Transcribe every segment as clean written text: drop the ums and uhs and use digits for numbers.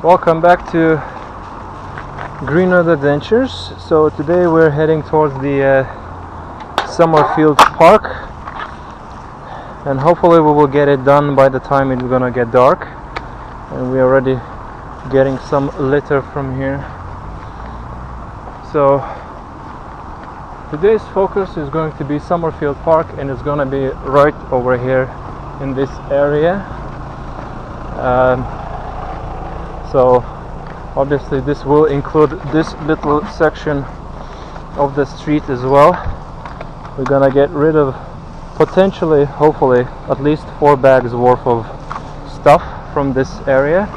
Welcome back to Greenwood Adventures. So today we're heading towards the Summerfield Park, and hopefully we will get it done by the time it's gonna get dark. And we're already getting some litter from here. So today's focus is going to be Summerfield Park, and it's gonna be right over here in this area. So obviously this will include this little section of the street as well. We're gonna get rid of potentially, hopefully, at least 4 bags worth of stuff from this area.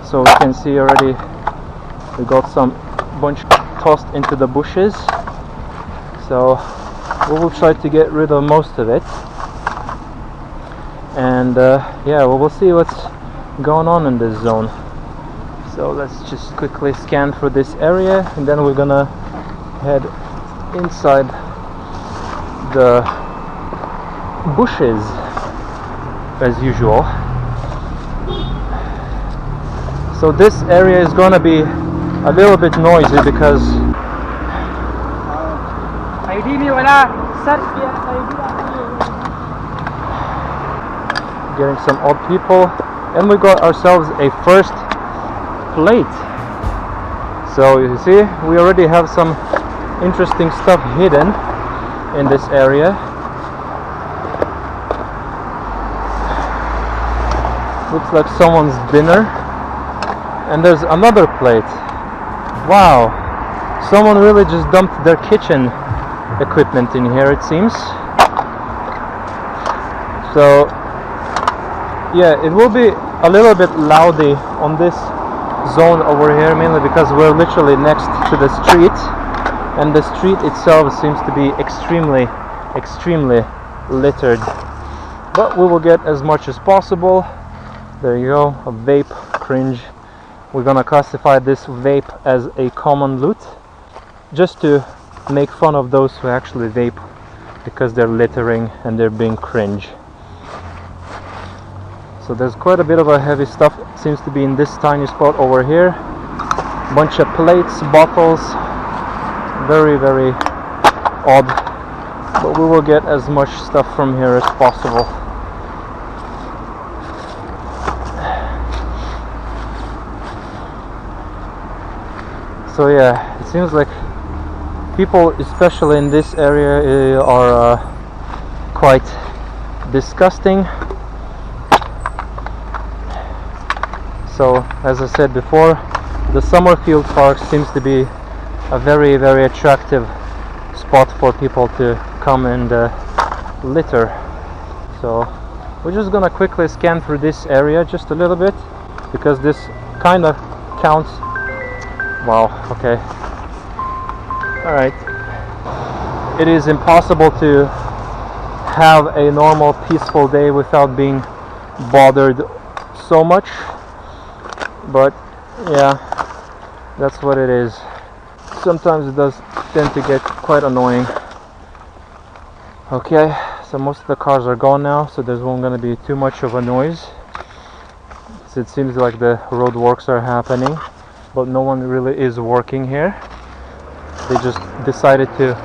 So we can see already we got some bunch tossed into the bushes. So we will try to get rid of most of it. And yeah, we will see what's going on in this zone. So let's just quickly scan through this area, and then we're gonna head inside the bushes as usual. So this area is gonna be a little bit noisy because getting some odd people, and we got ourselves a first plate. So you see, we already have some interesting stuff hidden in this area. Looks like someone's dinner. And there's another plate. Wow, someone really just dumped their kitchen equipment in here, it seems. So yeah, it will be a little bit loudy on this zone over here, mainly because we're literally next to the street, and the street itself seems to be extremely littered, but we will get as much as possible. There you go, a vape, cringe. We're gonna classify this vape as a common loot, just to make fun of those who actually vape, because they're littering and they're being cringe. So there's quite a bit of a heavy stuff, seems to be in this tiny spot over here. Bunch of plates, bottles, very odd, but we will get as much stuff from here as possible. So yeah, it seems like people, especially in this area, are quite disgusting. So, as I said before, the Summerfield Park seems to be a very attractive spot for people to come and litter. So, we're just gonna quickly scan through this area just a little bit, because this kind of counts. Wow, okay. Alright. It is impossible to have a normal, peaceful day without being bothered so much. But yeah, that's what it is. Sometimes it does tend to get quite annoying. Okay, so most of the cars are gone now, so there's not going to be too much of a noise. So it seems like the road works are happening, but no one really is working here. They just decided to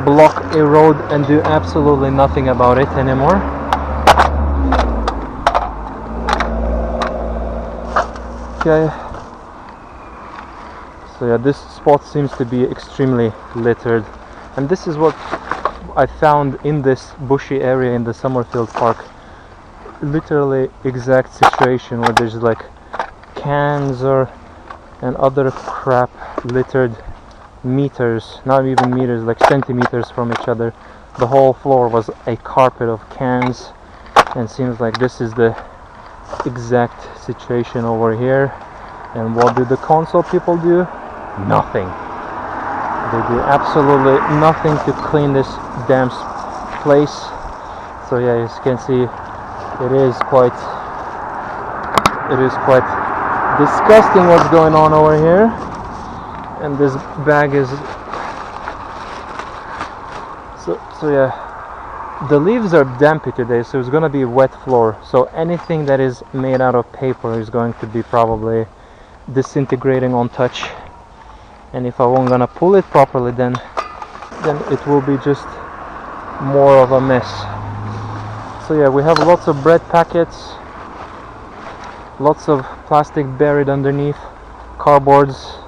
block a road and do absolutely nothing about it anymore. Okay, so yeah, this spot seems to be extremely littered, and this is what I found in this bushy area in the Summerfield Park. Literally exact situation where there's like cans and other crap littered meters, not even meters, like centimeters from each other. The whole floor was a carpet of cans, and seems like this is the exact situation over here. And what do the console people do? Nothing. They do absolutely nothing to clean this damn place. So yeah, as you can see, it is quite disgusting what's going on over here. And this bag is so yeah, the leaves are dampy today, so it's going to be wet floor. So anything that is made out of paper is going to be probably disintegrating on touch, and if I won't gonna pull it properly, then it will be just more of a mess. So yeah, we have lots of bread packets, lots of plastic buried underneath, cardboards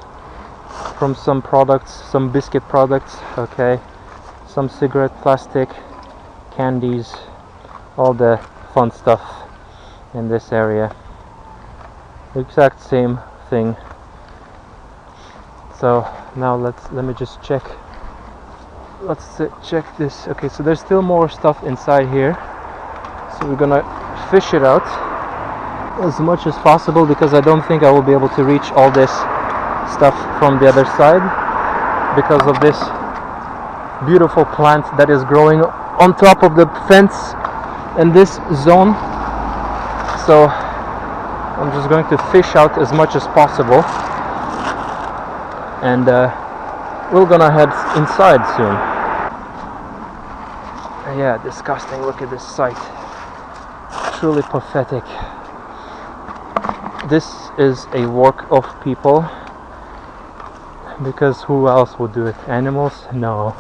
from some products, some biscuit products, okay, some cigarette plastic, candies, all the fun stuff in this area. The exact same thing. So now let me just check. Let's check this. Okay, so there's still more stuff inside here, so we're gonna fish it out as much as possible, because I don't think I will be able to reach all this stuff from the other side because of this beautiful plant that is growing on top of the fence in this zone. So I'm just going to fish out as much as possible, and we're gonna head inside soon. Yeah, disgusting. Look at this sight. Truly pathetic. This is a work of people, because who else would do it? Animals? No.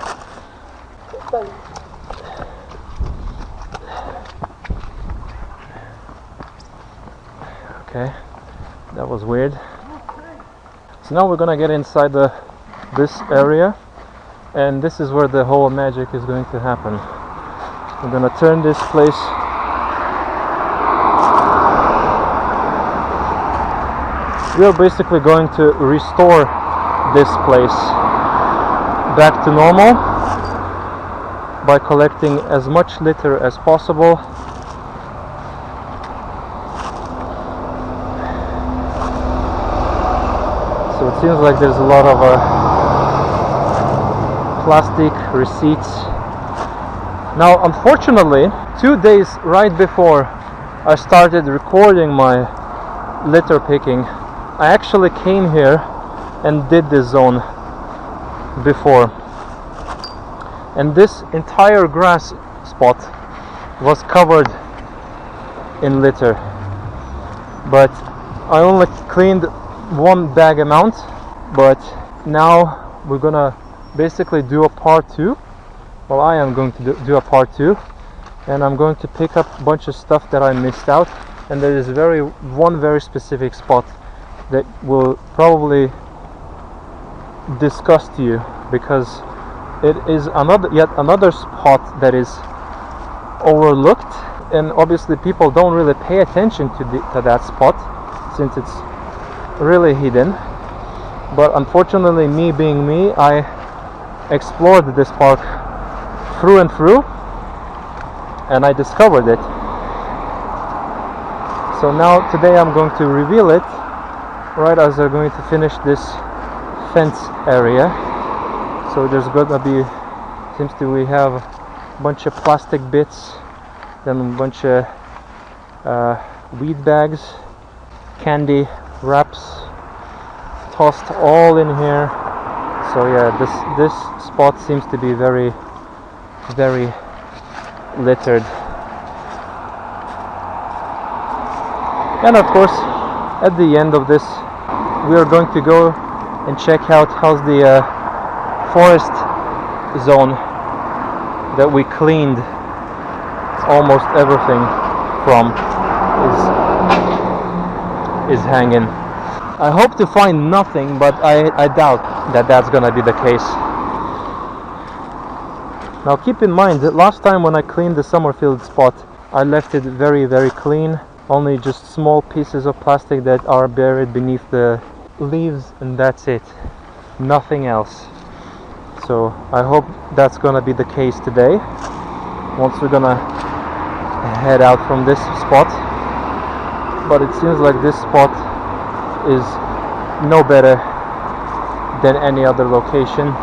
Okay, that was weird. So now we're gonna get inside this area, and this is where the whole magic is going to happen. We're gonna turn this place we are basically going to restore this place back to normal by collecting as much litter as possible. So it seems like there's a lot of plastic receipts. Now, unfortunately, 2 days right before I started recording my litter picking, I actually came here and did this zone before, and this entire grass spot was covered in litter, but I only cleaned one bag amount. But now we're gonna basically do a part 2. Well, I am going to do a part 2, and I'm going to pick up a bunch of stuff that I missed out, and there is one very specific spot that will probably disgust you, because it is yet another spot that is overlooked, and obviously people don't really pay attention to that spot since it's really hidden. But unfortunately, me being me, I explored this park through and through, and I discovered it. So now today I'm going to reveal it right as we're going to finish this fence area. So there's gonna be, we have a bunch of plastic bits, then a bunch of weed bags, candy wraps tossed all in here. So yeah, this spot seems to be very, very littered. And of course, at the end of this, we are going to go and check out how's the forest zone that we cleaned almost everything from is hanging. I hope to find nothing, but I doubt that that's gonna be the case. Now keep in mind that last time when I cleaned the Summerfield spot, I left it very, very clean. Only just small pieces of plastic that are buried beneath the leaves, and that's it. Nothing else. So I hope that's gonna be the case today, once we're gonna head out from this spot. But it seems like this spot is no better than any other location.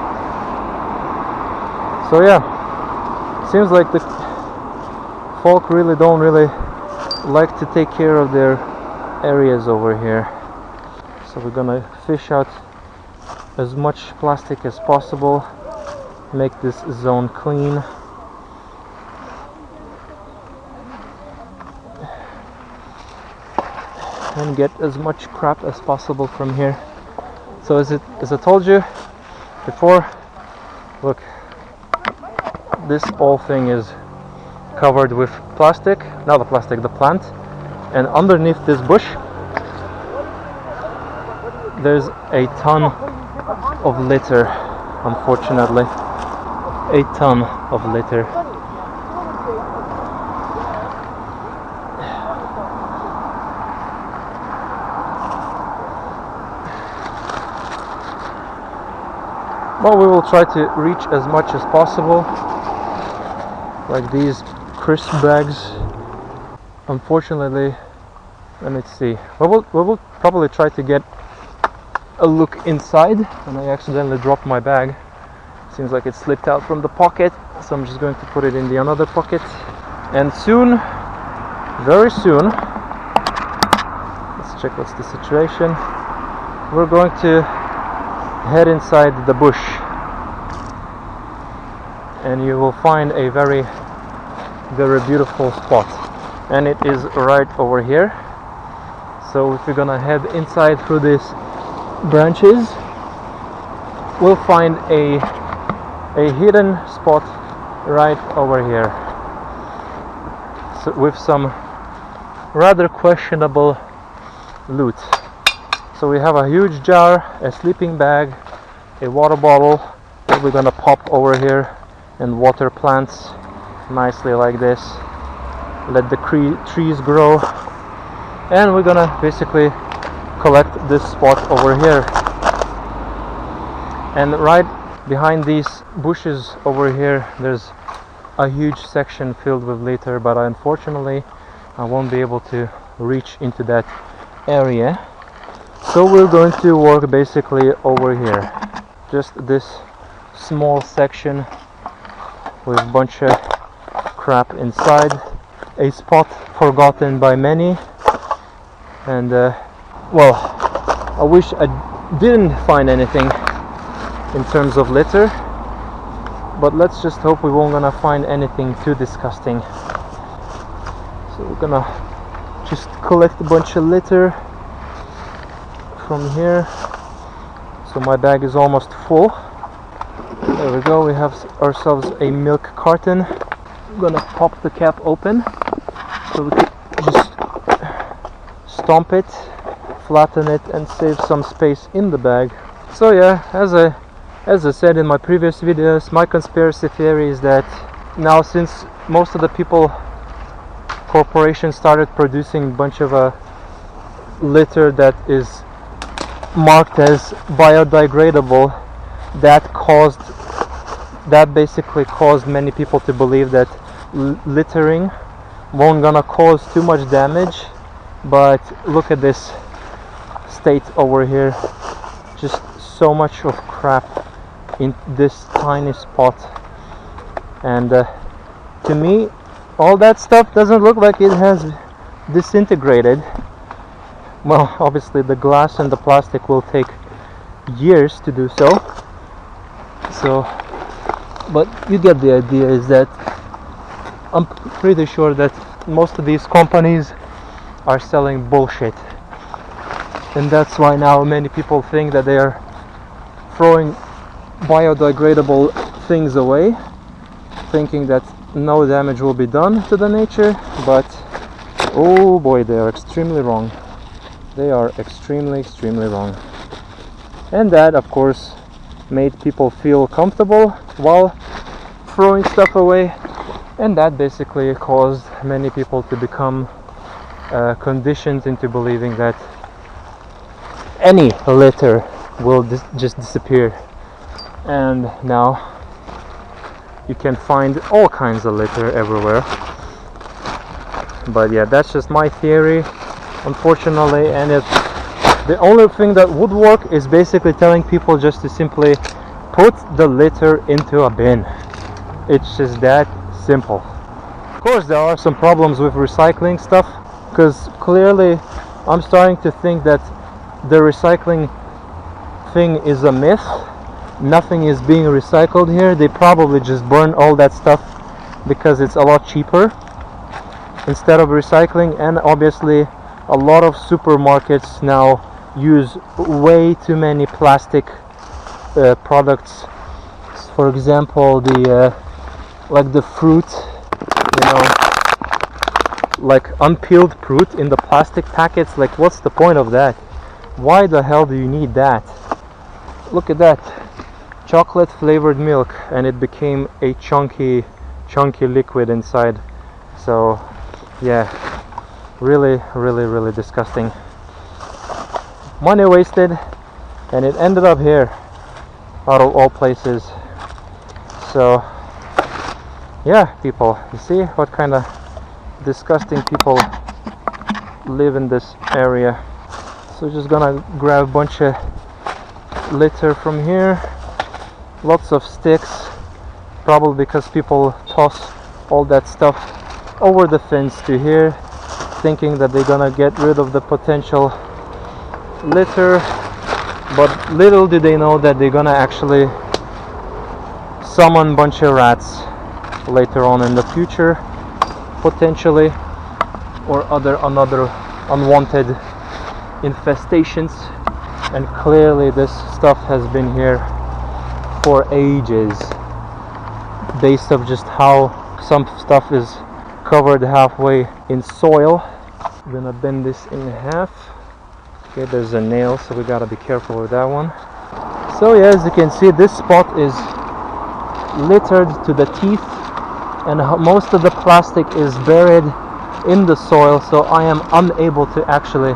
So yeah, seems like the folk don't really like to take care of their areas over here. So we're gonna fish out as much plastic as possible, make this zone clean. and get as much crap as possible from here. So as I told you before, look, this whole thing is covered with plastic, not the plastic, the plant, and underneath this bush there's a ton of litter, unfortunately. A ton of litter. Well, we will try to reach as much as possible, like these crisp bags. Unfortunately, let me see. We will probably try to get a look inside, and I accidentally dropped my bag. Seems like it slipped out from the pocket, so I'm just going to put it in the another pocket. And soon, very soon, let's check what's the situation. We're going to head inside the bush, and you will find a very, very beautiful spot, and it is right over here. So if you're gonna head inside through these branches, we'll find a hidden spot right over here, so with some rather questionable loot. So we have a huge jar, a sleeping bag, a water bottle that we're gonna pop over here and water plants nicely like this. Let the trees grow, and we're gonna basically collect this spot over here. And right behind these bushes over here there's a huge section filled with litter, but unfortunately I won't be able to reach into that area. So we're going to work basically over here, just this small section with a bunch of crap inside, a spot forgotten by many. And well, I wish I didn't find anything in terms of litter, but let's just hope we won't gonna find anything too disgusting. So we're gonna just collect a bunch of litter from here. So my bag is almost full. There we go, we have ourselves a milk carton. I'm gonna pop the cap open so we can just stomp it, flatten it, and save some space in the bag. So yeah, as I said in my previous videos, my conspiracy theory is that now, since most of the corporations started producing a bunch of litter that is marked as biodegradable, that basically caused many people to believe that littering won't gonna cause too much damage. But look at this state over here, just so much of crap in this tiny spot. And to me, all that stuff doesn't look like it has disintegrated. Well, obviously the glass and the plastic will take years to do so. But you get the idea, is that I'm pretty sure that most of these companies are selling bullshit, and that's why now many people think that they are throwing biodegradable things away, thinking that no damage will be done to the nature. But oh boy, they are extremely wrong. They are extremely wrong. And that, of course, made people feel comfortable while throwing stuff away, and that basically caused many people to become conditioned into believing that any litter will just disappear. And now you can find all kinds of litter everywhere. But yeah, that's just my theory, unfortunately. And the only thing that would work is basically telling people just to simply put the litter into a bin. It's just that simple. Of course, there are some problems with recycling stuff, because clearly I'm starting to think that the recycling thing is a myth. Nothing is being recycled here. They probably just burn all that stuff because it's a lot cheaper instead of recycling. And obviously A lot of supermarkets now use way too many plastic products. For example, the like the fruit, you know, like unpeeled fruit in the plastic packets. Like, what's the point of that? Why the hell do you need that? Look at that, chocolate flavored milk, and it became a chunky liquid inside. So yeah, really disgusting. Money wasted, and it ended up here out of all places. So yeah, people, you see what kind of disgusting people live in this area. So just gonna grab a bunch of litter from here, lots of sticks, probably because people toss all that stuff over the fence to here, thinking that they're gonna get rid of the potential litter, but little do they know that they're gonna actually summon a bunch of rats later on in the future, potentially, or another unwanted infestations. And clearly this stuff has been here for ages, based on just how some stuff is covered halfway in soil. I'm gonna bend this in half. Okay, there's a nail, so we gotta be careful with that one. So yeah, as you can see, this spot is littered to the teeth, and most of the plastic is buried in the soil, so I am unable to actually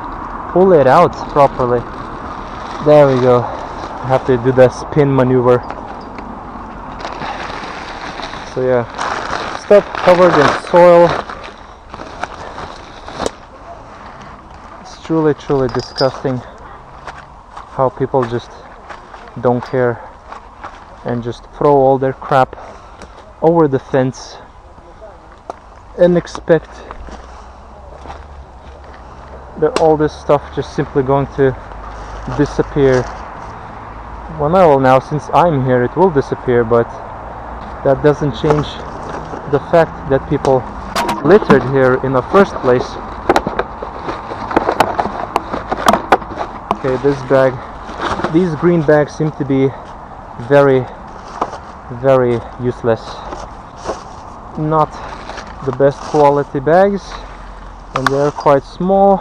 pull it out properly. There we go. I have to do the spin maneuver. So yeah, stuff covered in soil. It's truly disgusting how people just don't care and just throw all their crap over the fence and expect that all this stuff just simply going to disappear. Well, now since I'm here, it will disappear, but that doesn't change the fact that people littered here in the first place. Okay, these green bags seem to be very useless. Not the best quality bags, and they're quite small,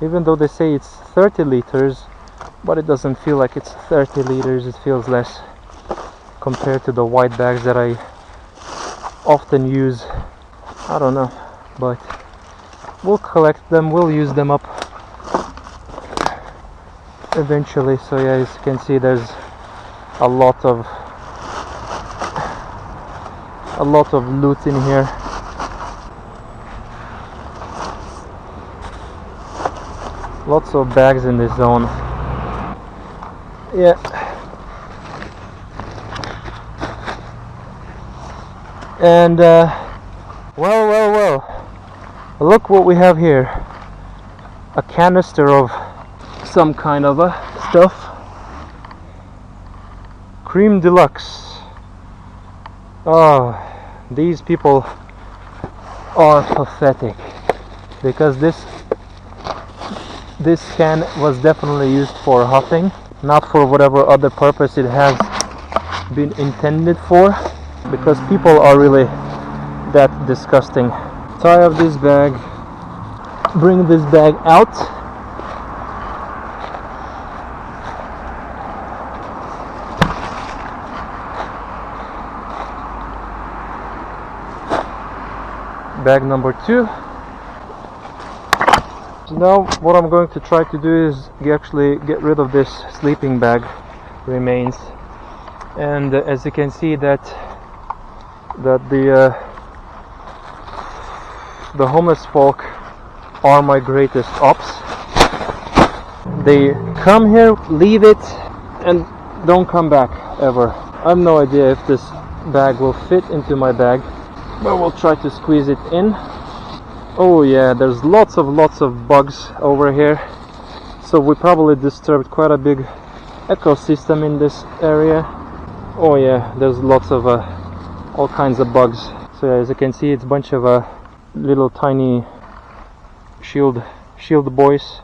even though they say it's 30 liters, but it doesn't feel like it's 30 liters. It feels less compared to the white bags that I often use. I don't know, but we'll collect them, we'll use them up eventually. So yeah, as you can see, there's a lot of loot in here. Lots of bags in this zone. Yeah. And well, look what we have here. A canister of some kind of a stuff. Cream Deluxe. Oh, these people are pathetic, because this can was definitely used for huffing, not for whatever other purpose it has been intended for, because people are really that disgusting. Tie up this bag, bring this bag out, bag number 2. So now what I'm going to try to do is actually get rid of this sleeping bag remains, and as you can see that the homeless folk are my greatest ops. They come here, leave it, and don't come back ever. I have no idea if this bag will fit into my bag, but we'll try to squeeze it in. Oh yeah, there's lots of bugs over here, so we probably disturbed quite a big ecosystem in this area. Oh yeah, there's lots of all kinds of bugs. So as you can see, it's a bunch of little tiny shield shield boys.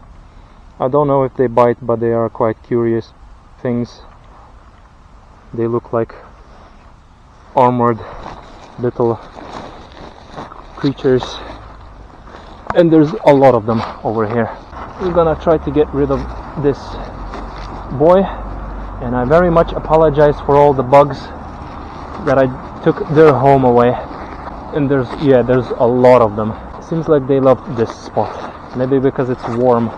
I don't know if they bite, but they are quite curious things. They look like armored little creatures, and there's a lot of them over here. We're gonna try to get rid of this boy, and I very much apologize for all the bugs that I took their home away. And there's a lot of them. Seems like they love this spot, maybe because it's warm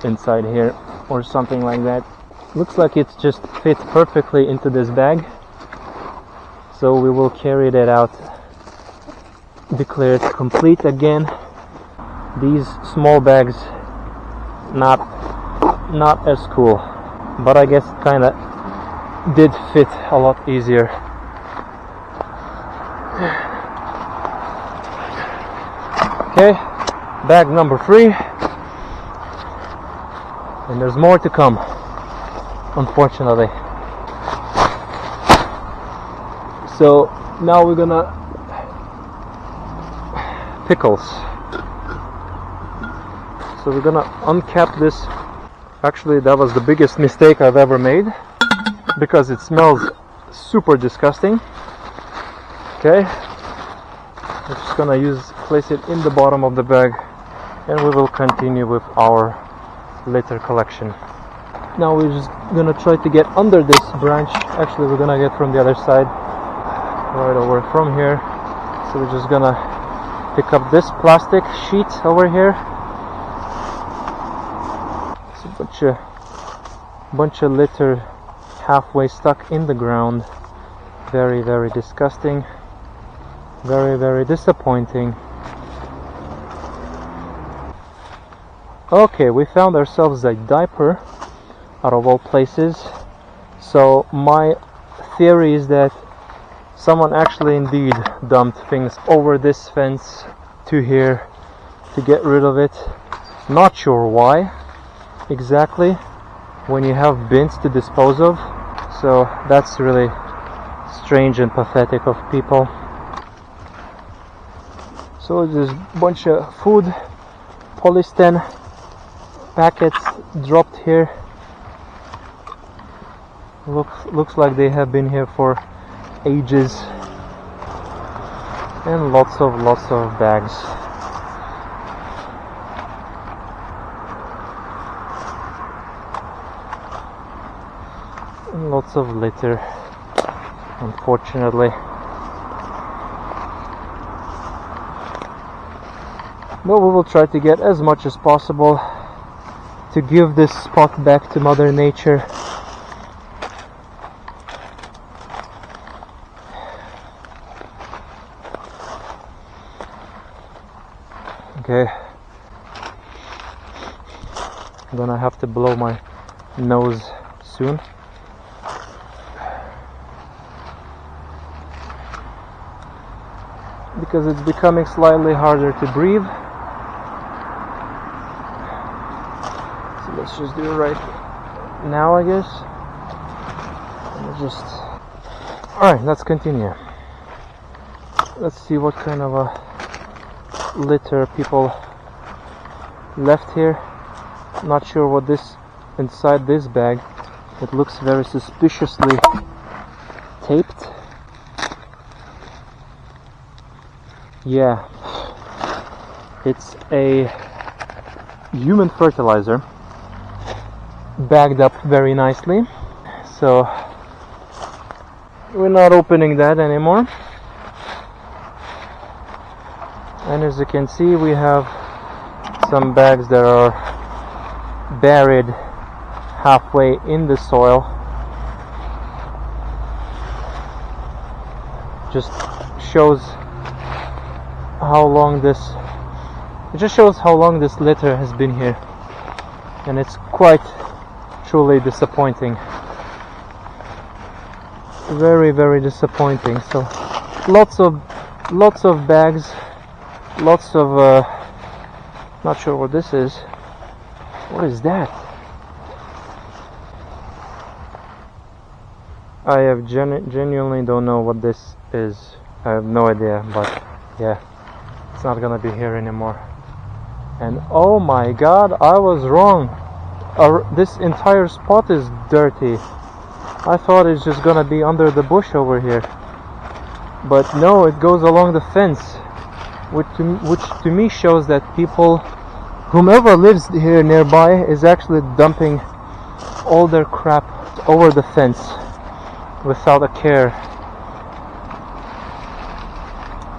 inside here or something like that. Looks like it's just fit perfectly into this bag, so we will carry that out, declare it complete again. These small bags, not as cool, but I guess it kinda did fit a lot easier. Okay, bag number 3, and there's more to come, unfortunately. So now we're gonna pickles. So we're gonna uncap this. Actually, that was the biggest mistake I've ever made, because it smells super disgusting. Okay, we're just gonna place it in the bottom of the bag, and we will continue with our litter collection. Now we're just gonna try to get under this branch. Actually, we're gonna get from the other side, right over from here. So we're just gonna pick up this plastic sheet over here. It's a bunch of litter halfway stuck in the ground. Very, very disgusting. Very, very disappointing. Okay, we found ourselves a diaper, out of all places. So my theory is that someone actually indeed dumped things over this fence to here to get rid of it. Not sure why exactly, when you have bins to dispose of. So that's really strange and pathetic of people. So there's a bunch of food polystyrene packets dropped here. Looks like they have been here for ages, and lots of bags. And lots of litter, unfortunately. But we will try to get as much as possible to give this spot back to Mother Nature. Okay, I'm gonna have to blow my nose soon. Because it's becoming slightly harder to breathe. So let's just do it right now, I guess. Alright, let's continue. Let's see what kind of a litter people left here. Not sure what this inside this bag. It looks very suspiciously taped. Yeah, it's a human fertilizer bagged up very nicely. So we're not opening that anymore. And as you can see, we have some bags that are buried halfway in the soil. Just shows how long this litter has been here, and it's quite truly disappointing. Very, very disappointing. So lots of bags, lots of not sure what this is. What is that? I have genuinely don't know what this is. I have no idea, but yeah, it's not gonna be here anymore. And oh my god, I was wrong. This entire spot is dirty. I thought it's just gonna be under the bush over here, but no, it goes along the fence, which to me shows that people, whomever lives here nearby, is actually dumping all their crap over the fence without a care.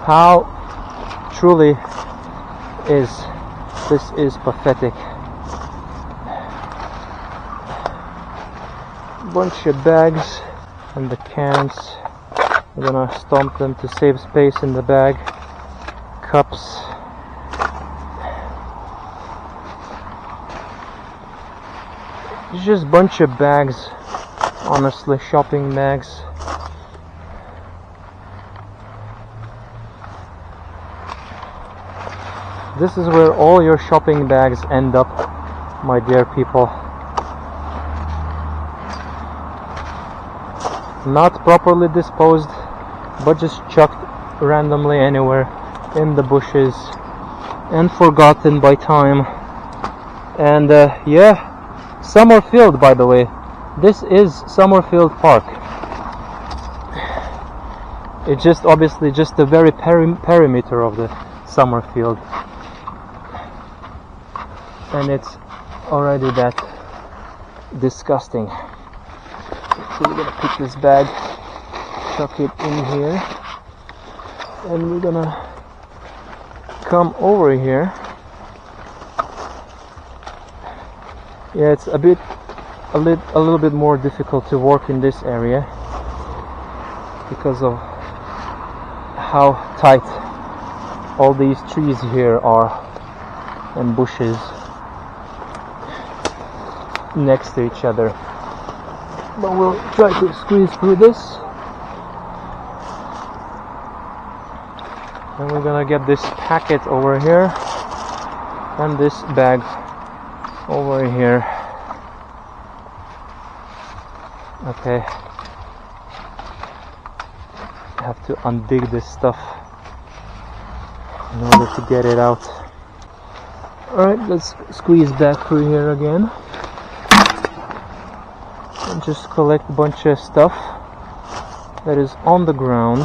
How truly this is pathetic. Bunch of bags and the cans. I'm gonna stomp them to save space in the bag. Cups. It's just a bunch of bags, honestly, shopping bags. This is where all your shopping bags end up, my dear people. Not properly disposed, but just chucked randomly anywhere in the bushes and forgotten by time. And yeah, Summerfield, by the way, this is Summerfield Park. It's just obviously just the very perimeter of the Summerfield, and it's already that disgusting. So we're gonna pick this bag, chuck it in here, and we're gonna come over here. Yeah, it's a little bit more difficult to work in this area because of how tight all these trees here are and bushes next to each other. But we'll try to squeeze through this, and we're gonna get this packet over here and this bag over here. Okay, I have to undig this stuff in order to get it out. Alright, let's squeeze back through here again and just collect a bunch of stuff that is on the ground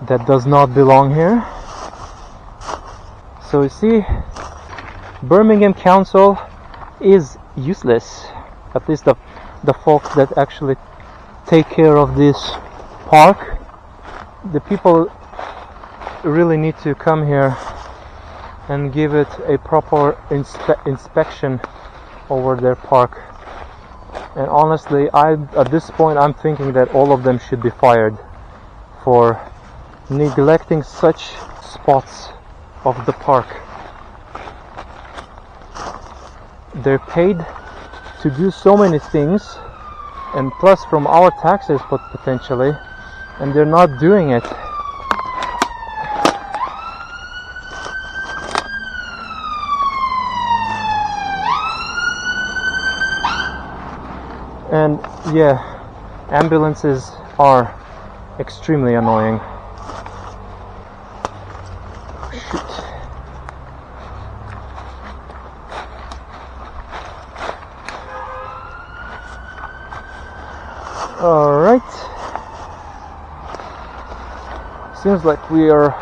that does not belong here. So you see, Birmingham Council is useless, at least the folks that actually take care of this park. The people really need to come here and give it a proper inspection over their park. And honestly, at this point I'm thinking that all of them should be fired for neglecting such spots of the park. They're paid to do so many things, and plus from our taxes potentially, and they're not doing it. And yeah, ambulances are extremely annoying. Shoot. Alright. Seems like we are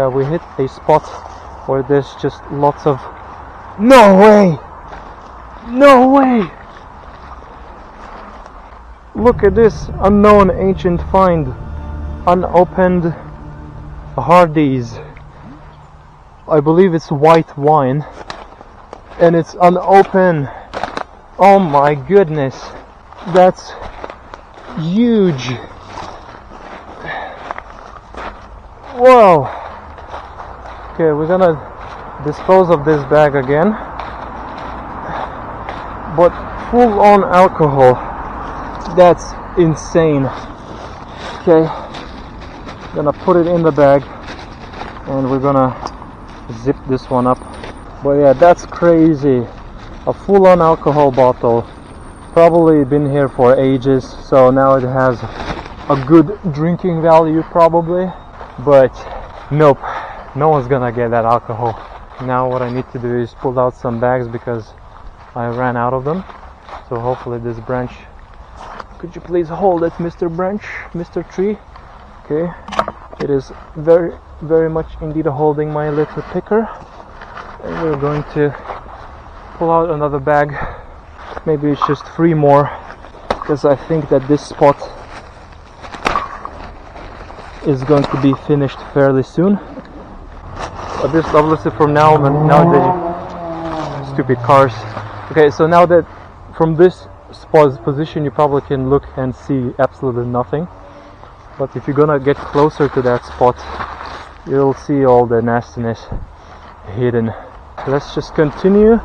we hit a spot where there's just lots of no way! Look at this unknown ancient find. Unopened Hardy's. I believe it's white wine. And it's unopened. Oh my goodness. That's huge. Whoa. Okay, we're gonna dispose of this bag again. But full on alcohol. That's insane. Okay. Gonna put it in the bag and we're gonna zip this one up. But yeah, that's crazy. A full-on alcohol bottle. Probably been here for ages, so now it has a good drinking value probably, but nope, no one's gonna get that alcohol. Now what I need to do is pull out some bags because I ran out of them. So hopefully this branch, could you please hold it, Mr. Branch, Mr. Tree? Okay, it is very much indeed holding my little picker, and we're going to pull out another bag. Maybe it's just 3 more, because I think that this spot is going to be finished fairly soon. But this obviously from now that stupid cars. Okay, so now that from this position you probably can look and see absolutely nothing, but if you're gonna get closer to that spot, you'll see all the nastiness hidden. Let's just continue.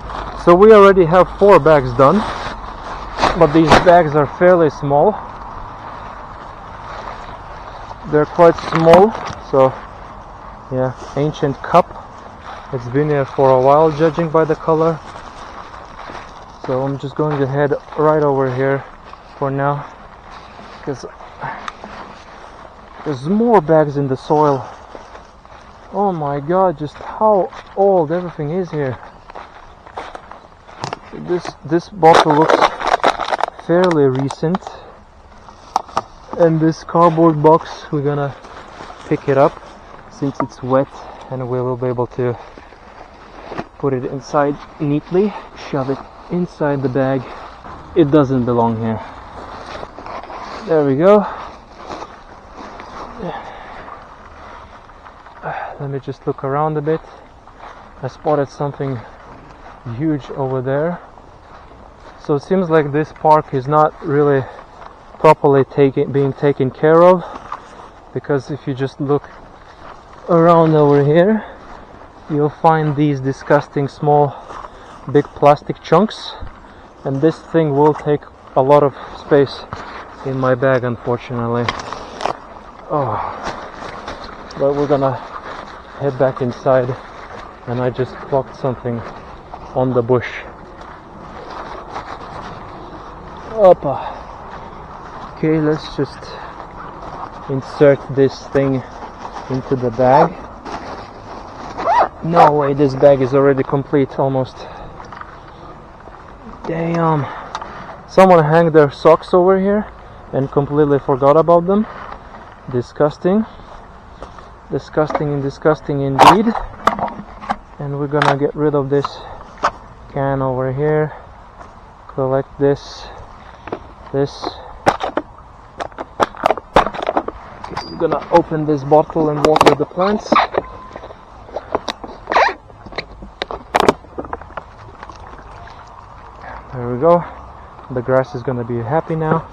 So we already have 4 bags done, but these bags are fairly small. They're quite small. So yeah, ancient cup. It's been here for a while, judging by the color. So I'm just going to head right over here for now, because there's more bags in the soil. Oh my god, just how old everything is here. This bottle looks fairly recent, and this cardboard box, we're gonna pick it up since it's wet, and we will be able to put it inside neatly, shove it inside the bag. It doesn't belong here. There we go. Let me just look around a bit. I spotted something huge over there. So it seems like this park is not really properly being taken care of, because if you just look around over here, you'll find these disgusting small big plastic chunks, and this thing will take a lot of space in my bag, unfortunately. Oh, but we're gonna head back inside, and I just clocked something on the bush. Oppa. Okay, let's just insert this thing into the bag. No way, this bag is already complete almost. Damn. Someone hung their socks over here and completely forgot about them. Disgusting. Disgusting and disgusting indeed. And we're gonna get rid of this can over here. Collect this. Okay, we're gonna open this bottle and water the plants. There we go. The grass is gonna be happy now.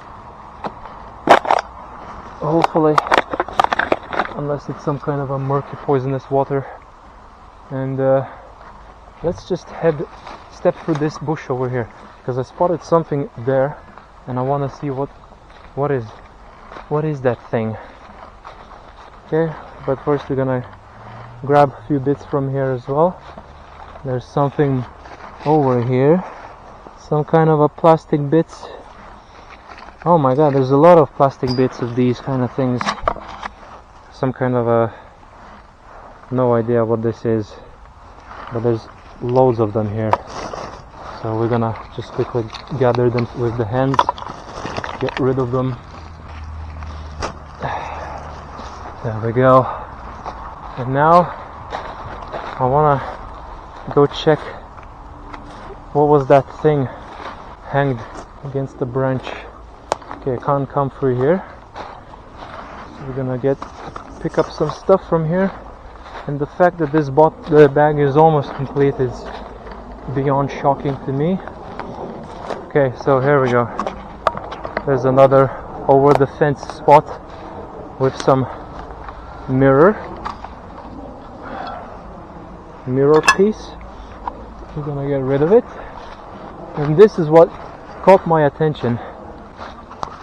Hopefully, unless it's some kind of a murky poisonous water. And let's just step through this bush over here, because I spotted something there, and I want to see what is that thing. Okay, but first we're gonna grab a few bits from here as well. There's something over here. Some kind of a plastic bits. Oh my god, there's a lot of plastic bits of these kind of things. Some kind of a... no idea what this is, but there's loads of them here. So we're gonna just quickly gather them with the hands, get rid of them. There we go. And now I wanna go check what was that thing hanged against the branch. Okay, I can't come through here, so we're gonna pick up some stuff from here. And the fact that the bag is almost complete is beyond shocking to me. Okay, so here we go. There's another over the fence spot with some mirror piece. We're gonna get rid of it. And this is what caught my attention.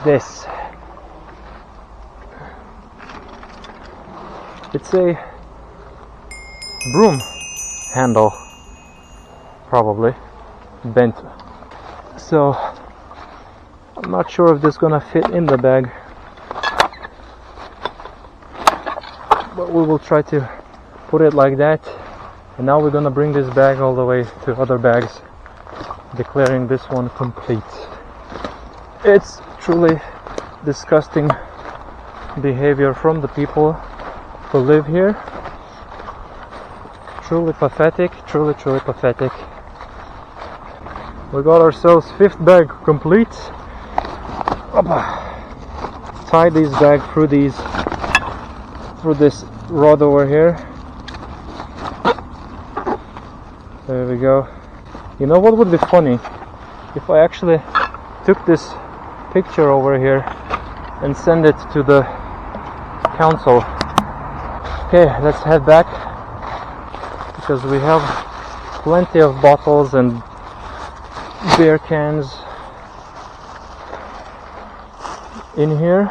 This. It's a broom handle, probably bent. So I'm not sure if this is gonna fit in the bag. we will try to put it like that. And now we're gonna bring this bag all the way to other bags, declaring this one complete. It's truly disgusting behavior from the people who live here. Truly pathetic, truly pathetic. We got ourselves 5th bag complete. Tie this bag through this rod over here. There we go. You know what would be funny? If I actually took this picture over here and send it to the council. Okay, let's head back, because we have plenty of bottles and beer cans in here.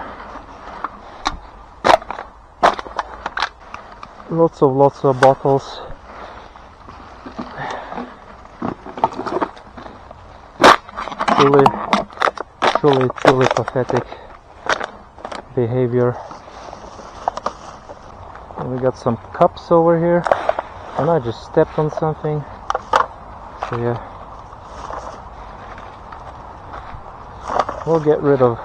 Lots of bottles. Truly pathetic behavior. And we got some cups over here, and I just stepped on something. So yeah, we'll get rid of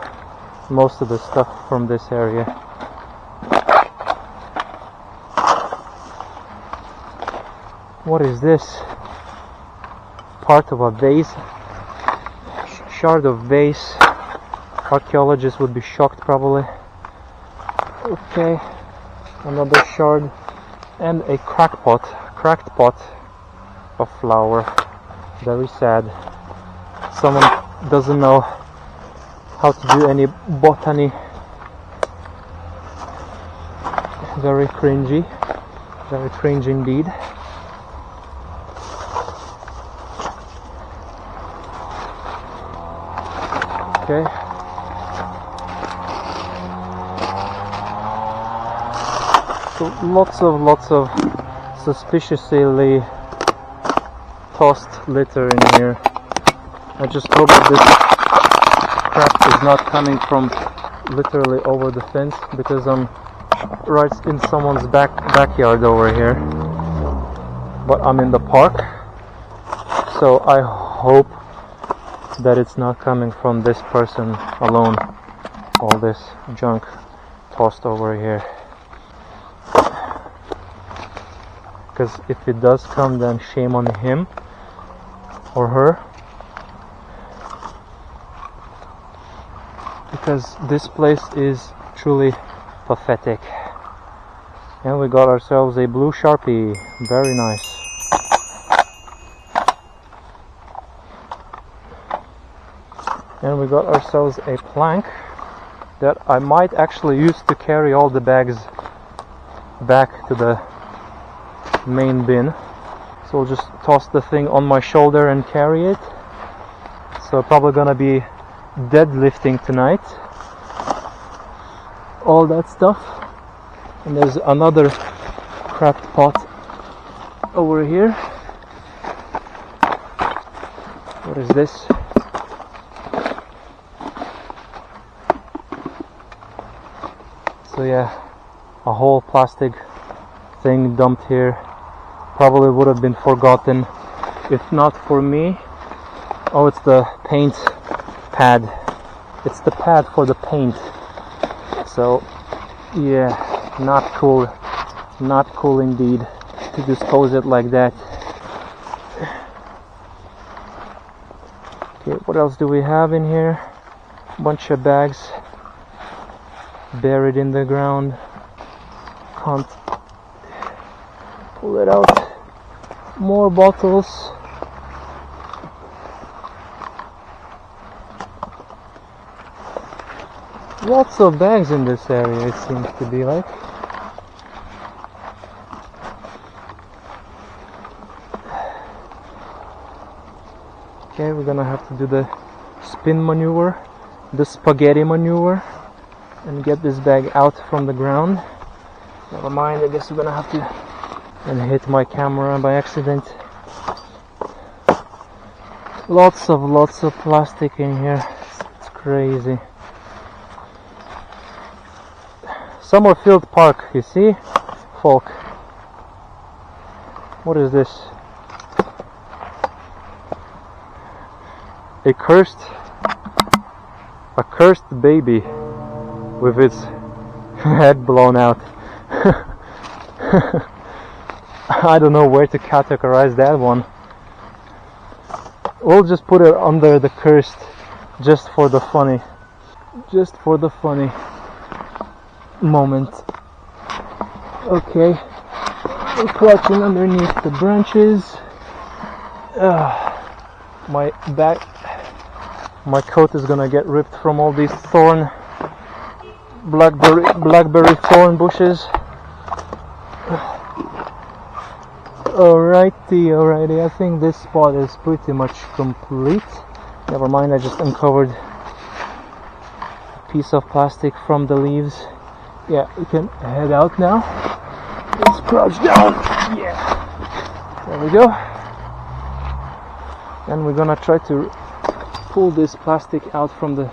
most of the stuff from this area. What is this? Part of a vase? Shard of vase. Archaeologists would be shocked probably. Okay, another shard, and a cracked pot of flour. Very sad. Someone doesn't know how to do any botany. Very cringy indeed. Okay. So lots of suspiciously tossed litter in here. I just hope that this crap is not coming from literally over the fence, because I'm right in someone's backyard over here. But I'm in the park, so I hope that it's not coming from this person alone. All this junk tossed over here. Because if it does come, then shame on him or her. Because this place is truly pathetic. And we got ourselves a blue Sharpie. Very nice. And we got ourselves a plank that I might actually use to carry all the bags back to the main bin. So I'll just toss the thing on my shoulder and carry it. So probably gonna be deadlifting tonight. All that stuff. And there's another cracked pot over here. What is this? So yeah, a whole plastic thing dumped here. Probably would have been forgotten if not for me. Oh, it's the paint pad. It's the pad for the paint. So yeah, not cool indeed to dispose it like that. Okay, what else do we have in here? Bunch of bags buried in the ground. Can't pull it out. More bottles. Lots of bags in this area, it seems to be like. Okay, we're gonna have to do the spin maneuver, the spaghetti maneuver, and get this bag out from the ground. Never mind, I guess we're gonna have to, and hit my camera by accident. Lots of plastic in here. It's crazy. Summerfield Park, you see? folk. What is this? A cursed baby with its head blown out. I don't know where to categorize that one. We'll just put it under the cursed, just for the funny moment. Okay, we're crouching underneath the branches. My coat is gonna get ripped from all these blackberry thorn bushes. Alrighty, I think this spot is pretty much complete. Never mind, I just uncovered a piece of plastic from the leaves. Yeah, we can head out now. Let's crouch down. Yeah, there we go. And we're gonna try to pull this plastic out from the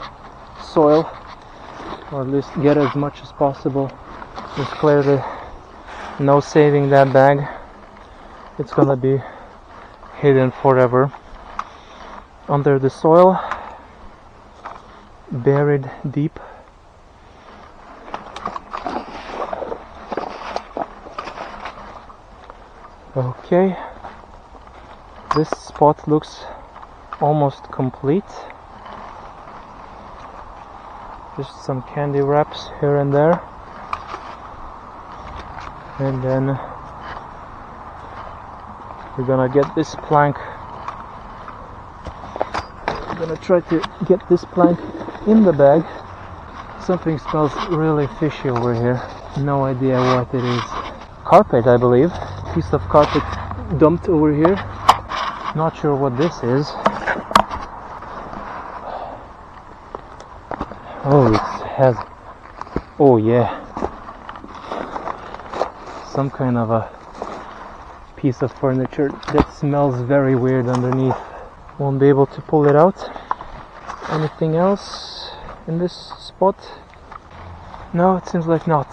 soil, or at least get as much as possible. There's clearly no saving that bag. It's gonna be hidden forever under the soil, buried deep. Okay, this spot looks almost complete. Just some candy wraps here and there, and then we're gonna get this plank. I'm gonna try to get this plank in the bag. Something smells really fishy over here. No idea what it is. Carpet, I believe. Piece of carpet dumped over here. Not sure what this is. Oh, it has. Oh yeah. Some kind of a piece of furniture that smells very weird underneath. Won't be able to pull it out. Anything else in this spot? No, it seems like not.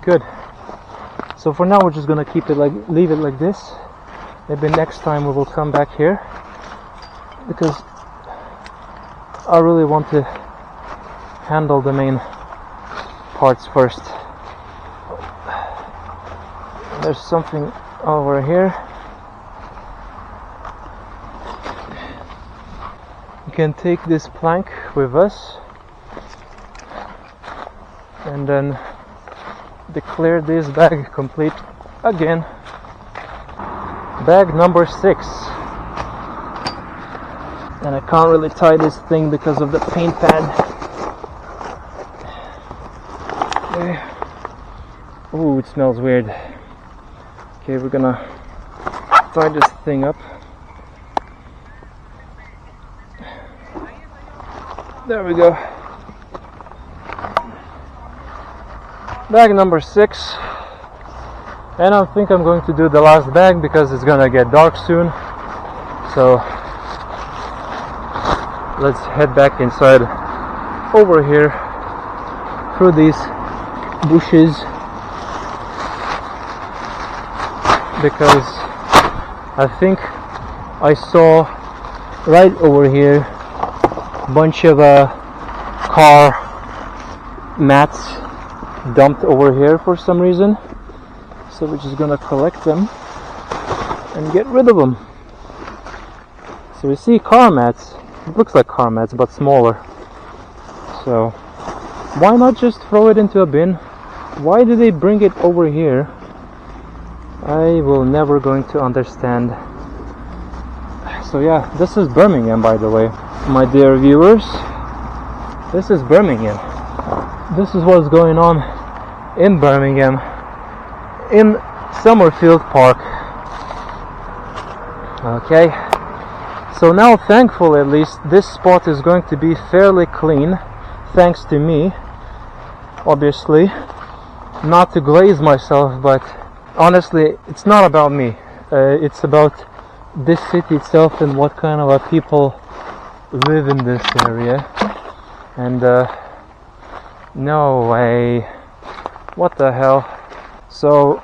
Good. So for now we're just gonna leave it like this. Maybe next time we will come back here, because I really want to handle the main parts first. There's something over here. We can take this plank with us and then declare this bag complete again. Bag number 6. And I can't really tie this thing because of the paint pad. Ooh, it smells weird. Okay, we're gonna tie this thing up. There we go. Bag number 6. And I think I'm going to do the last bag because it's gonna get dark soon. So let's head back inside over here through these bushes, because I think I saw right over here a bunch of car mats dumped over here for some reason. So we're just gonna collect them and get rid of them. So we see car mats. It looks like car mats but smaller. So why not just throw it into a bin? Why do they bring it over here? I will never going to understand. So yeah, this is Birmingham, by the way, my dear viewers. This is Birmingham. This is what's going on in Birmingham, in Summerfield Park. Okay, so now thankfully at least this spot is going to be fairly clean, thanks to me, obviously. Not to glaze myself, but honestly it's not about me. It's about this city itself and what kind of people live in this area. And no way, what the hell. So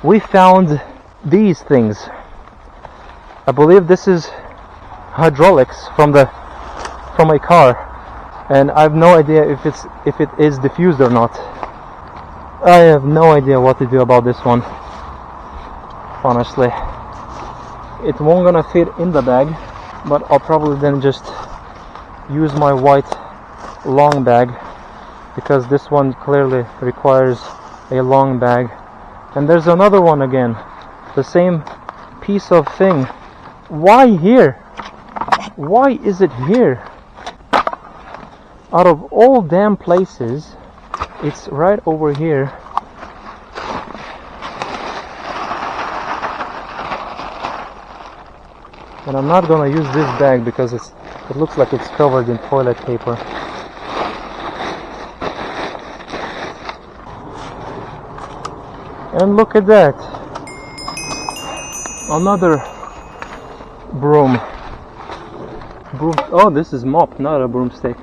we found these things. I believe this is hydraulics from a car, and I have no idea if it is diffused or not. I have no idea what to do about this one, honestly. It won't gonna fit in the bag, but I'll probably then just use my white long bag, because this one clearly requires a long bag. And there's another one again, the same piece of thing. Why here? Why is it here? Out of all damn places, it's right over here. And I'm not gonna use this bag because it looks like it's covered in toilet paper. And look at that, another broom. Oh, this is mop, not a broomstick.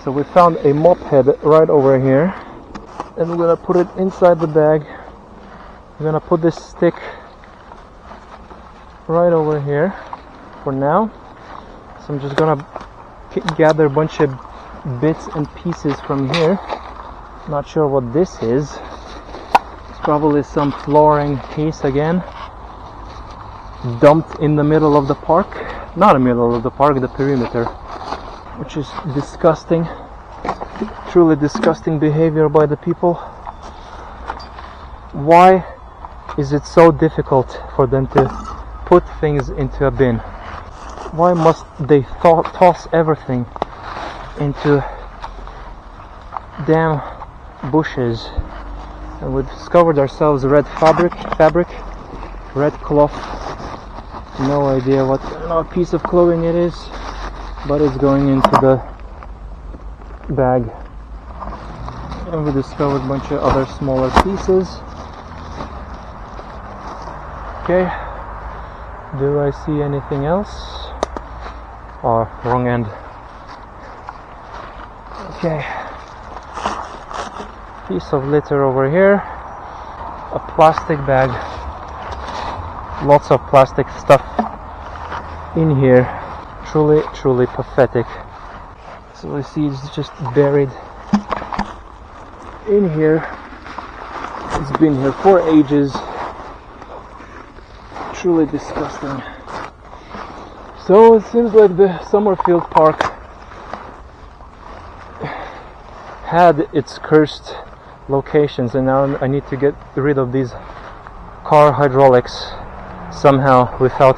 So we found a mop head right over here, and we're gonna put it inside the bag. We're gonna put this stick right over here for now. So I'm just gonna gather a bunch of bits and pieces from here. Not sure what this is. It's probably some flooring piece again, dumped in the middle of the park. Not the middle of the park, the perimeter, which is disgusting. Truly disgusting behavior by the people. Why is it so difficult for them to put things into a bin? Why must they toss everything into damn bushes? And we discovered ourselves red fabric, red cloth. No idea what piece of clothing it is, but it's going into the bag. And we discovered a bunch of other smaller pieces. Okay, do I see anything else? Oh, wrong end. Okay, piece of litter over here, a plastic bag, lots of plastic stuff in here. Truly pathetic. So I see it's just buried in here. It's been here for ages. Truly disgusting. So it seems like the Summerfield Park had its cursed locations, and now I need to get rid of these car hydraulics somehow without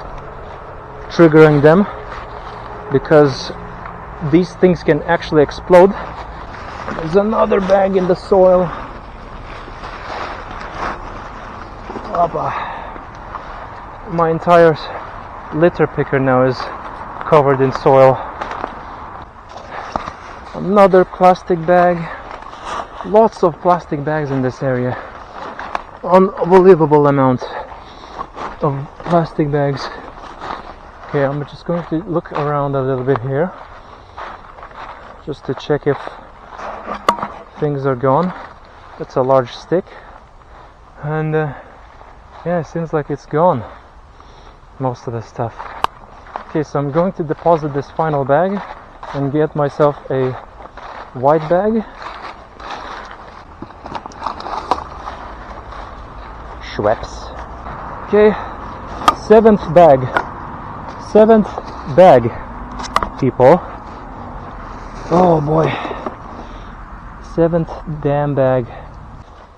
triggering them, because these things can actually explode. There's another bag in the soil. My entire litter picker now is covered in soil. Another plastic bag. Lots of plastic bags in this area. Unbelievable amount of plastic bags. Okay, I'm just going to look around a little bit here, just to check if things are gone. That's a large stick, and yeah, it seems like it's gone, most of the stuff. Okay, so I'm going to deposit this final bag and get myself a white bag. Schweppes. Okay, seventh bag, people. Oh boy, seventh damn bag.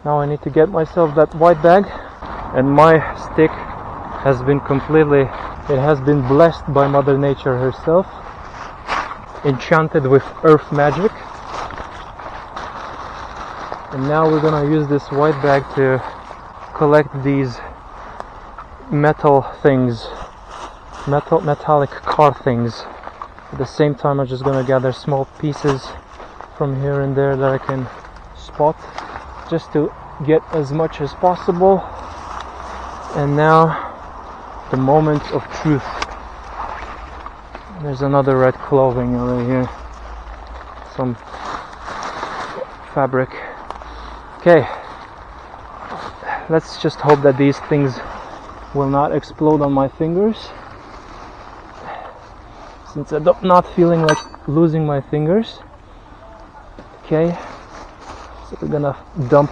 Now I need to get myself that white bag, and my stick has been blessed by Mother Nature herself, enchanted with earth magic. And now we're gonna use this white bag to collect these metal things, metallic car things. At the same time, I'm just gonna gather small pieces from here and there that I can spot, just to get as much as possible. And now the moment of truth. There's another red clothing over here, some fabric. Okay, let's just hope that these things will not explode on my fingers, since I'm not feeling like losing my fingers. Okay, so we're gonna dump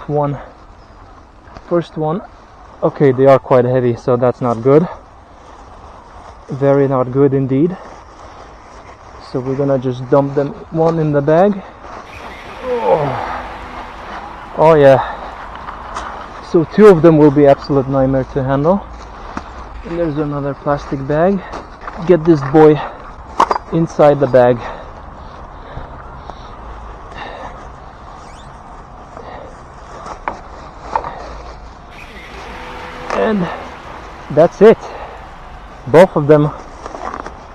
first one. Okay, they are quite heavy, so that's not good. Very not good indeed. So we're gonna just dump them one in the bag. Oh yeah. So 2 of them will be absolute nightmare to handle. And there's another plastic bag. Get this boy inside the bag. And that's it. Both of them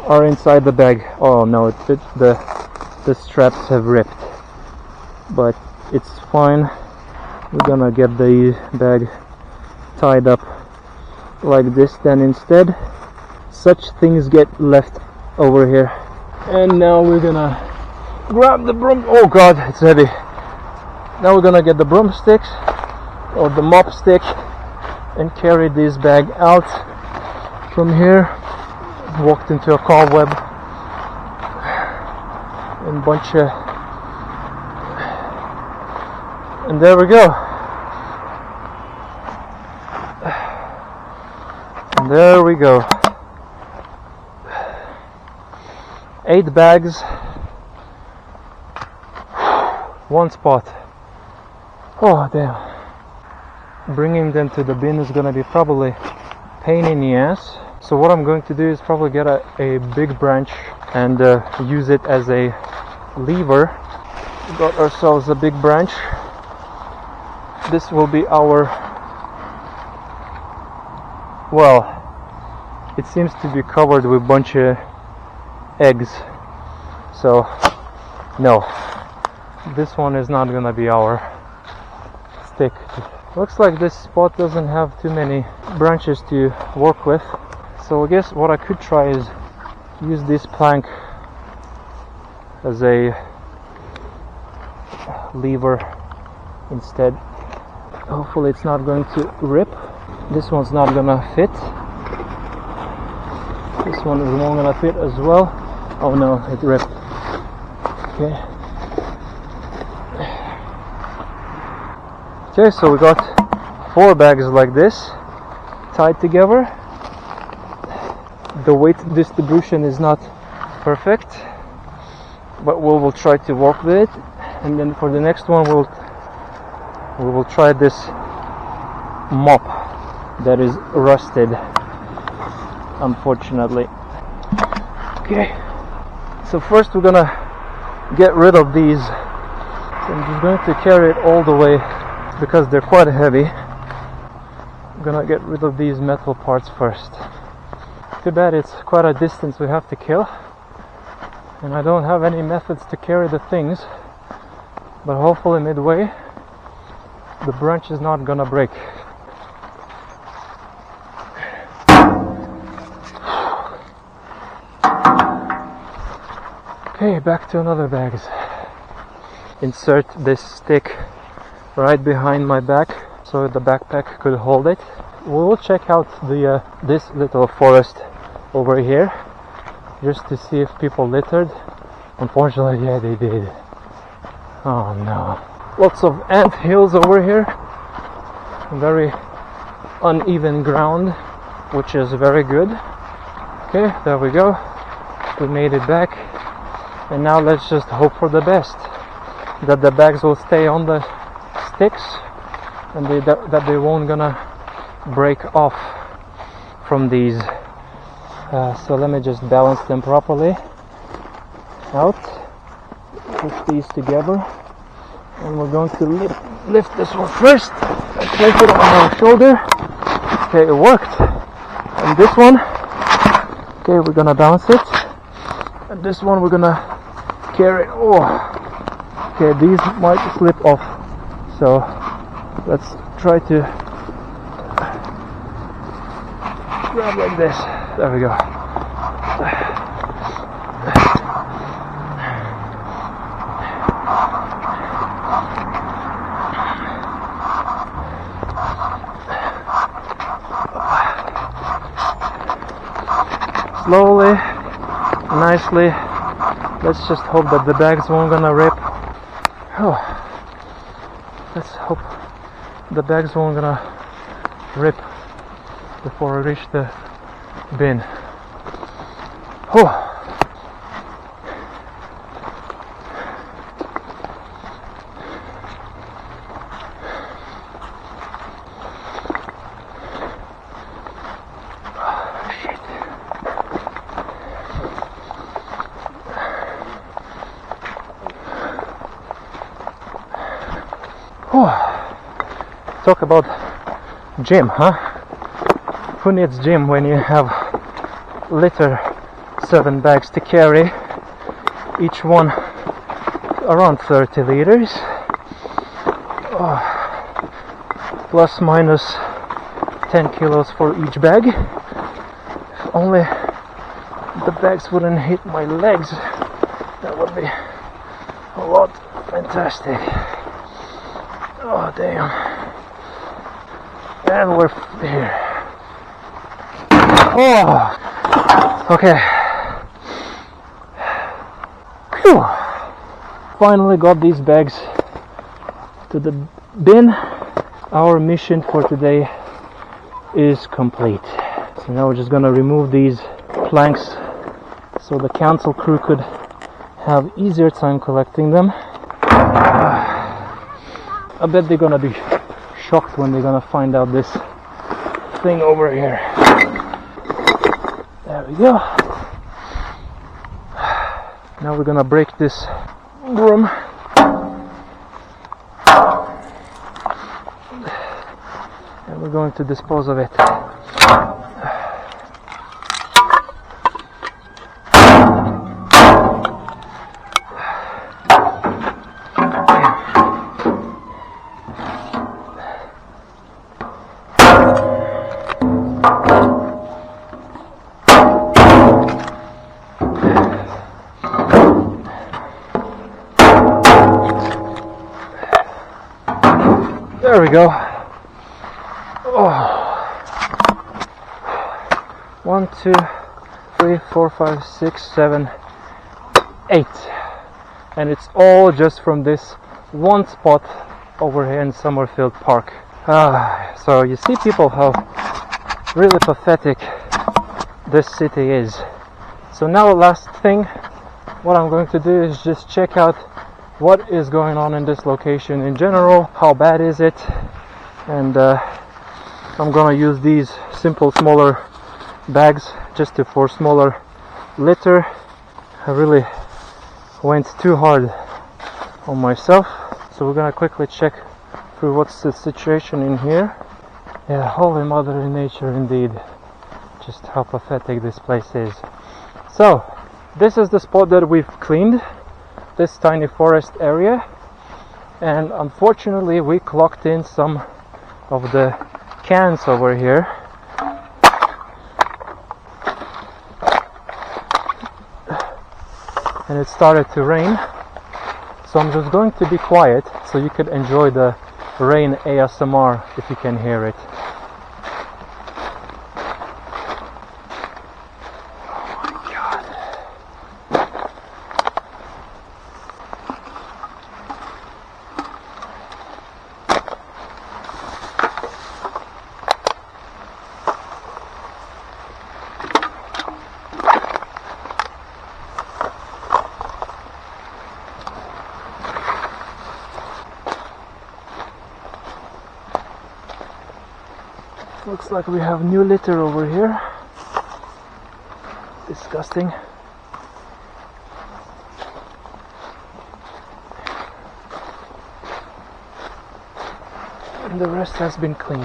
are inside the bag. Oh no, the straps have ripped, but it's fine. We're gonna get the bag tied up like this then instead. Such things get left over here. And now we're gonna grab the broom. Oh god, it's heavy. Now we're gonna get the broomsticks or the mop stick and carry this bag out from here. Walked into a cobweb and bunch of, and there we go. And there we go. 8 bags, 1 spot. Oh damn. Bringing them to the bin is gonna be probably pain in the ass. So what I'm going to do is probably get a big branch and use it as a lever. We got ourselves a big branch. This will be our, well, it seems to be covered with a bunch of eggs. So no, this one is not gonna be our stick. Looks like this spot doesn't have too many branches to work with. So I guess what I could try is use this plank as a lever instead. Hopefully it's not going to rip. This one's not gonna fit. This one is not gonna fit as well. Oh no, it ripped. Okay. Okay, so we got 4 bags like this tied together. The weight distribution is not perfect, but we will try to work with it. And then for the next one we will try this mop that is rusted, unfortunately. Okay, so first we're gonna get rid of these. So I'm just going to carry it all the way because they're quite heavy. I'm gonna get rid of these metal parts first. Too bad it's quite a distance we have to kill, and I don't have any methods to carry the things, but hopefully midway the branch is not gonna break. Okay, back to another bags. Insert this stick right behind my back so the backpack could hold it. We will check out the this little forest over here just to see if people littered. Unfortunately, yeah, they did. Oh no. Lots of ant hills over here. Very uneven ground, which is very good. Okay, there we go. We made it back. And now let's just hope for the best. That the bags will stay on the sticks and that they won't gonna break off from these. So let me just balance them properly out. Push these together. And we're going to lift this one first and place it on our shoulder. Okay, it worked. And this one, okay, we're gonna balance it. And this one we're gonna carry it. Oh, okay, these might slip off. So let's try to grab like this. There we go. slowly, nicely. Let's just hope that the bags won't gonna rip. Oh, let's hope the bags won't gonna rip before I reach the bin. Oh. Talk about gym, huh? Who needs gym when you have litter 7 bags to carry, each one around 30 liters, plus minus 10 kilos for each bag. If only the bags wouldn't hit my legs, that would be a lot fantastic. Oh damn. And we're here. Oh, okay. Phew. Finally got these bags to the bin. Our mission for today is complete. So now we're just gonna remove these planks so the council crew could have easier time collecting them. I bet they're gonna be shocked when they're gonna find out this thing over here. There we go. Now we're gonna break this broom and we're going to dispose of it. There we go. Oh. 1, 2, 3, 4, 5, 6, 7, 8. And it's all just from this one spot over here in Summerfield Park. So you see, people, how really pathetic this city is. So now, last thing, what I'm going to do is just check out what is going on in this location in general, how bad is it, and I'm gonna use these simple smaller bags just for smaller litter. I really went too hard on myself, so we're gonna quickly check through what's the situation in here. Yeah, holy mother in nature indeed, just how pathetic this place is. So this is the spot that we've cleaned, this tiny forest area, and unfortunately we clocked in some of the cans over here. And it started to rain, so I'm just going to be quiet so you could enjoy the rain ASMR if you can hear it. Looks like we have new litter over here. Disgusting. And the rest has been cleaned.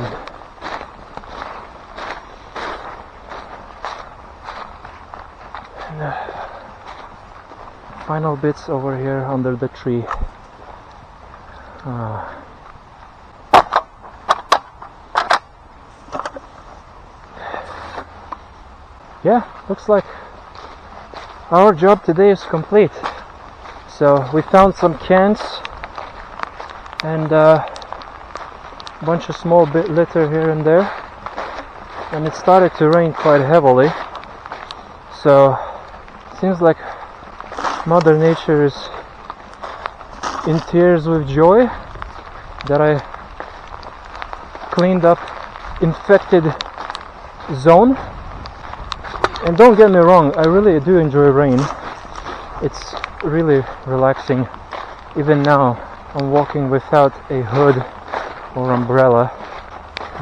And the final bits over here under the tree. Yeah, looks like our job today is complete. So we found some cans and a bunch of small bit litter here and there, and it started to rain quite heavily, So seems like Mother Nature is in tears with joy that I cleaned up infected zone. And don't get me wrong, I really do enjoy rain. It's really relaxing. Even now I'm walking without a hood or umbrella,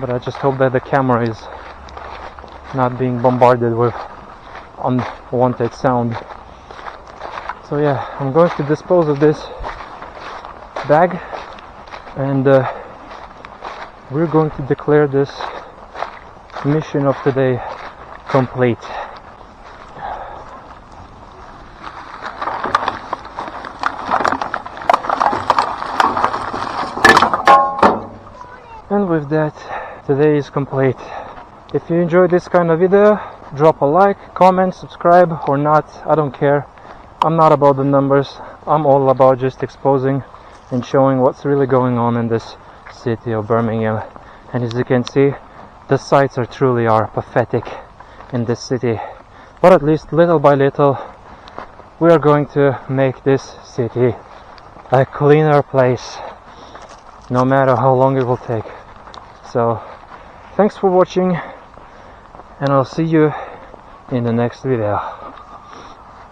but I just hope that the camera is not being bombarded with unwanted sound. So yeah, I'm going to dispose of this bag, and we're going to declare this mission of today complete. And with that, today is complete. If you enjoyed this kind of video, drop a like, comment, subscribe or not, I don't care. I'm not about the numbers, I'm all about just exposing and showing what's really going on in this city of Birmingham. And as you can see, the sights truly are pathetic in this city. But at least little by little, we are going to make this city a cleaner place, no matter how long it will take. So, thanks for watching, and I'll see you in the next video.